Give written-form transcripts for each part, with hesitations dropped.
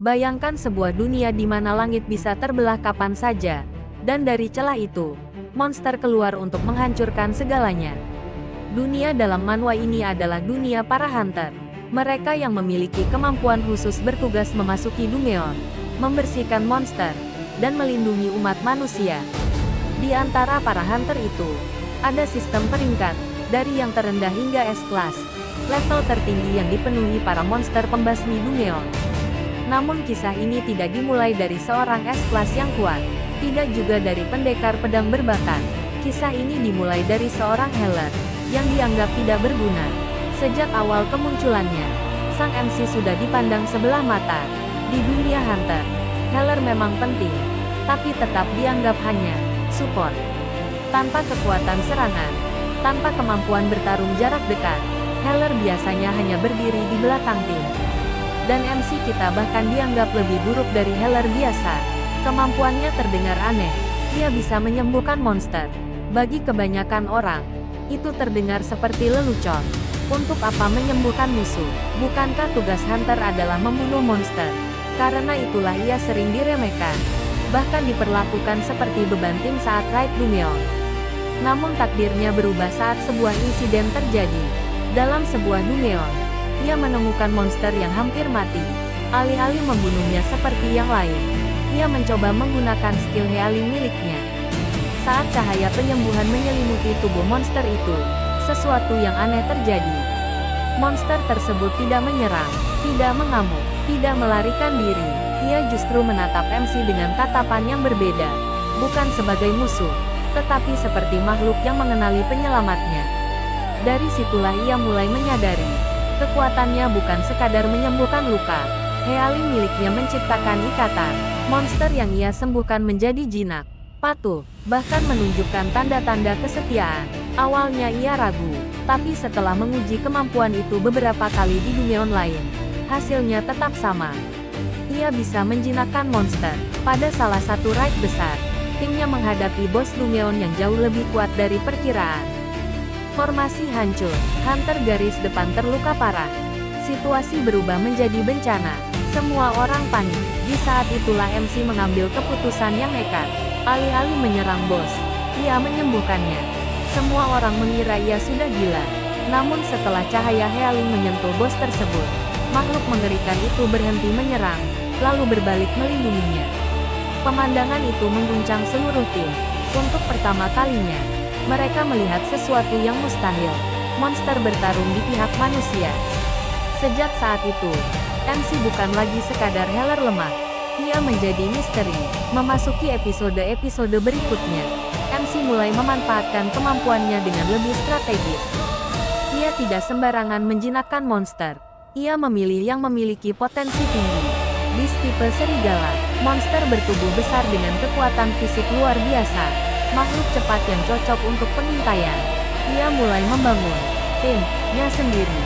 Bayangkan sebuah dunia di mana langit bisa terbelah kapan saja, dan dari celah itu, monster keluar untuk menghancurkan segalanya. Dunia dalam manhwa ini adalah dunia para hunter. Mereka yang memiliki kemampuan khusus bertugas memasuki Dungeon, membersihkan monster, dan melindungi umat manusia. Di antara para hunter itu, ada sistem peringkat, dari yang terendah hingga S-Class, level tertinggi yang dipenuhi para monster pembasmi Dungeon. Namun kisah ini tidak dimulai dari seorang S-Class yang kuat, tidak juga dari pendekar pedang berbakat. Kisah ini dimulai dari seorang healer, yang dianggap tidak berguna. Sejak awal kemunculannya, sang MC sudah dipandang sebelah mata. Di dunia hunter, healer memang penting, tapi tetap dianggap hanya support. Tanpa kekuatan serangan, tanpa kemampuan bertarung jarak dekat, healer biasanya hanya berdiri di belakang tim. Dan MC kita bahkan dianggap lebih buruk dari healer biasa. Kemampuannya terdengar aneh, dia bisa menyembuhkan monster. Bagi kebanyakan orang, itu terdengar seperti lelucon. Untuk apa menyembuhkan musuh? Bukankah tugas hunter adalah membunuh monster? Karena itulah ia sering diremehkan, bahkan diperlakukan seperti beban tim saat raid Dungeon. Namun takdirnya berubah saat sebuah insiden terjadi. Dalam sebuah Dungeon, ia menemukan monster yang hampir mati. Alih-alih membunuhnya seperti yang lain, ia mencoba menggunakan skill healing miliknya. Saat cahaya penyembuhan menyelimuti tubuh monster itu, sesuatu yang aneh terjadi. Monster tersebut tidak menyerang, tidak mengamuk, tidak melarikan diri. Ia justru menatap MC dengan tatapan yang berbeda. Bukan sebagai musuh, tetapi seperti makhluk yang mengenali penyelamatnya. Dari situlah ia mulai menyadari, kekuatannya bukan sekadar menyembuhkan luka. Healing miliknya menciptakan ikatan. Monster yang ia sembuhkan menjadi jinak, patuh, bahkan menunjukkan tanda-tanda kesetiaan. Awalnya ia ragu, tapi setelah menguji kemampuan itu beberapa kali di dunia lain, hasilnya tetap sama. Ia bisa menjinakkan monster. Pada salah satu raid besar, timnya menghadapi bos Dungeon yang jauh lebih kuat dari perkiraan. Formasi hancur, hunter garis depan terluka parah. Situasi berubah menjadi bencana. Semua orang panik. Di saat itulah MC mengambil keputusan yang nekat. Alih-alih menyerang bos, ia menyembuhkannya. Semua orang mengira ia sudah gila. Namun setelah cahaya healing menyentuh bos tersebut, makhluk mengerikan itu berhenti menyerang, lalu berbalik melindunginya. Pemandangan itu mengguncang seluruh tim. Untuk pertama kalinya, mereka melihat sesuatu yang mustahil. Monster bertarung di pihak manusia. Sejak saat itu, MC bukan lagi sekadar healer lemah. Ia menjadi misteri. Memasuki episode-episode berikutnya, MC mulai memanfaatkan kemampuannya dengan lebih strategis. Ia tidak sembarangan menjinakkan monster. Ia memilih yang memiliki potensi tinggi. Beast tipe serigala, monster bertubuh besar dengan kekuatan fisik luar biasa. Makhluk cepat yang cocok untuk pengintaian. Ia mulai membangun timnya sendiri.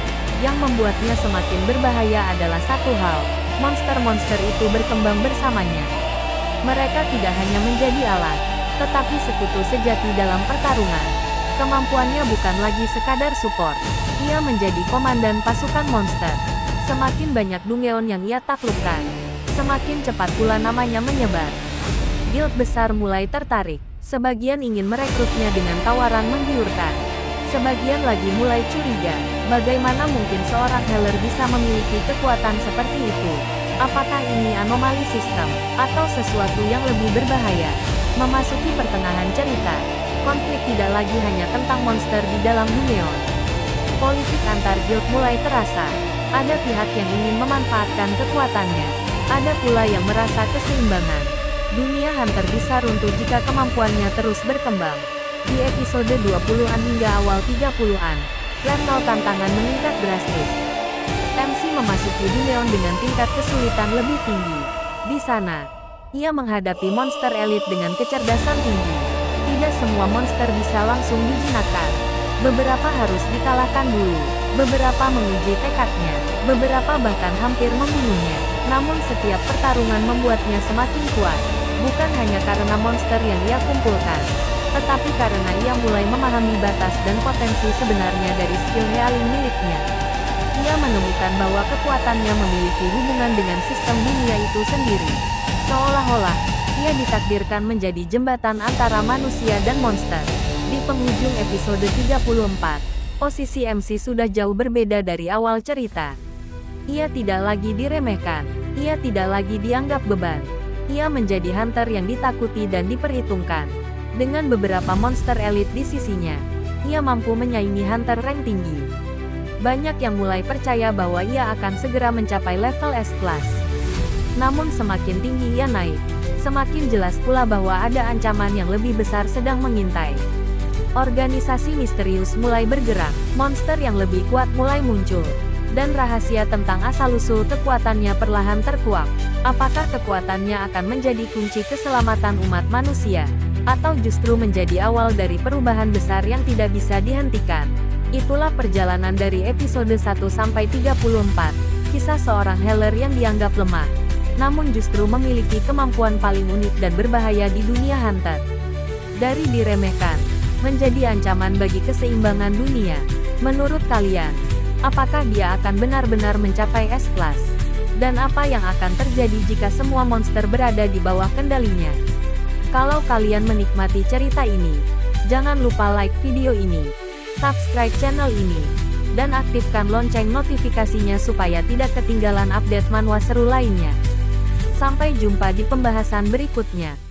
Yang membuatnya semakin berbahaya adalah satu hal, monster-monster itu berkembang bersamanya. Mereka tidak hanya menjadi alat, tetapi sekutu sejati dalam pertarungan. Kemampuannya bukan lagi sekadar support. Ia menjadi komandan pasukan monster. Semakin banyak Dungeon yang ia taklukkan, semakin cepat pula namanya menyebar. Guild besar mulai tertarik. Sebagian ingin merekrutnya dengan tawaran menggiurkan. Sebagian lagi mulai curiga, bagaimana mungkin seorang healer bisa memiliki kekuatan seperti itu? Apakah ini anomali sistem, atau sesuatu yang lebih berbahaya? Memasuki pertengahan cerita, konflik tidak lagi hanya tentang monster di dalam Dungeon. Politik antar guild mulai terasa. Ada pihak yang ingin memanfaatkan kekuatannya. Ada pula yang merasa keseimbangan. Dunia hunter bisa runtuh jika kemampuannya terus berkembang. Di episode 20-an hingga awal 30-an, level tantangan meningkat drastis. MC memasuki Dungeon dengan tingkat kesulitan lebih tinggi. Di sana, ia menghadapi monster elit dengan kecerdasan tinggi. Tidak semua monster bisa langsung dijinakkan. Beberapa harus dikalahkan dulu. Beberapa menguji tekadnya. Beberapa bahkan hampir membunuhnya. Namun setiap pertarungan membuatnya semakin kuat. Bukan hanya karena monster yang ia kumpulkan, tetapi karena ia mulai memahami batas dan potensi sebenarnya dari skill healing miliknya. ia menemukan bahwa kekuatannya memiliki hubungan dengan sistem dunia itu sendiri. Seolah-olah, ia ditakdirkan menjadi jembatan antara manusia dan monster. Di penghujung episode 34, posisi MC sudah jauh berbeda dari awal cerita. Ia tidak lagi diremehkan, ia tidak lagi dianggap beban. Ia menjadi hunter yang ditakuti dan diperhitungkan. Dengan beberapa monster elit di sisinya, ia mampu menyaingi hunter rank tinggi. Banyak yang mulai percaya bahwa ia akan segera mencapai level S-Class. Namun semakin tinggi ia naik, semakin jelas pula bahwa ada ancaman yang lebih besar sedang mengintai. Organisasi misterius mulai bergerak, monster yang lebih kuat mulai muncul, dan rahasia tentang asal-usul kekuatannya perlahan terkuak. Apakah kekuatannya akan menjadi kunci keselamatan umat manusia, atau justru menjadi awal dari perubahan besar yang tidak bisa dihentikan? Itulah perjalanan dari episode 1-34, kisah seorang healer yang dianggap lemah, namun justru memiliki kemampuan paling unik dan berbahaya di dunia hunter. Dari diremehkan, menjadi ancaman bagi keseimbangan dunia. Menurut kalian, apakah dia akan benar-benar mencapai S-Class? Dan apa yang akan terjadi jika semua monster berada di bawah kendalinya? Kalau kalian menikmati cerita ini, jangan lupa like video ini, subscribe channel ini, dan aktifkan lonceng notifikasinya supaya tidak ketinggalan update manhwa seru lainnya. Sampai jumpa di pembahasan berikutnya.